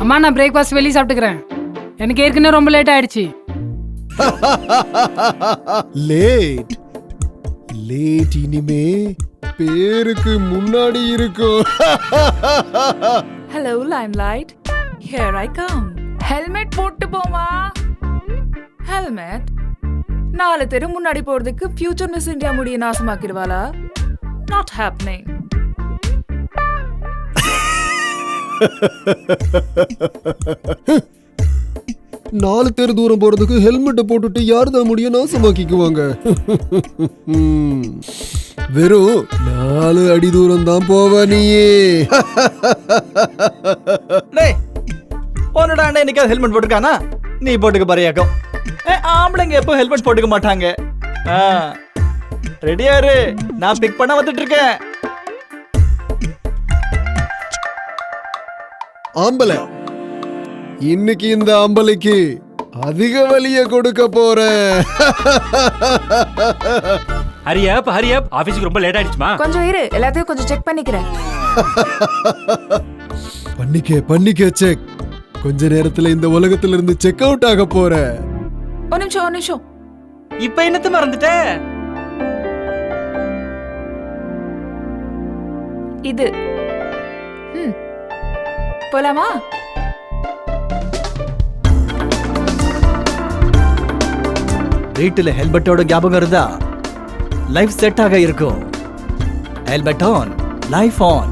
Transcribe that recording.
அம்மா நான் பிரேக்ஃபாஸ்ட் வெளியே சாப்பிட்டுக்கிறேன். எனக்கு ஏற்கனவே ரொம்ப லேட் ஆயிடுச்சு. லேட் லேட் இனிமே பேருக்கு முன்னாடி இருக்கும். Hello, Limelight. Here I come. Helmet போட்டு போமா. Helmet? 4 தெரு முன்னாடி போறதுக்கு ஃபியூச்சர் மிஸ் இந்தியா முடிய நாசமாக்கிடுவாளா? Not happening. நாலு தெரு தூரம் போறதுக்கு ஹெல்மெட்டை போட்டுட்டு யாருதான் முடியும் நாசமாக்கிக்குவாங்க. வெறும் 4 அடி தூரம் தான் போவ நீயே. உன்னோட அண்ணன் இன்னைக்கு ஹெல்மெட் போட்டுருக்கானா? நீ போட்டுக்க பாரியாக்கும். ஆம்பளைங்க எப்போ ஹெல்மெட் போட்டுக்க மாட்டாங்க. ரெடியாரு, நான் பிக் பண்ண வந்துட்டு இருக்கேன். ஆம்பளை, இன்னைக்கு இந்த ஆம்பளைக்கு அதிக வலிய கொடுக்க போறேன். ஹரியப் ஹரியப், ஆபீஸ்க்கு ரொம்ப லேட் ஆயிடுச்சுமா. கொஞ்சம் இரு, எல்லாத்தையும் கொஞ்சம் செக் பண்ணிக்கிறேன். பண்ணிக்க செக். கொஞ்ச நேரத்துல இந்த உலகத்துல இருந்து செக் அவுட் ஆக போற. ஒரு நிமிஷம். இப்ப என்னத்த மறந்துட்ட? இது போலாமா? வீட்டுல ஹெல்மெட்டோட ஞாபகம் இருந்தா லைஃப் செட் ஆக இருக்கும். Helmet on, life on.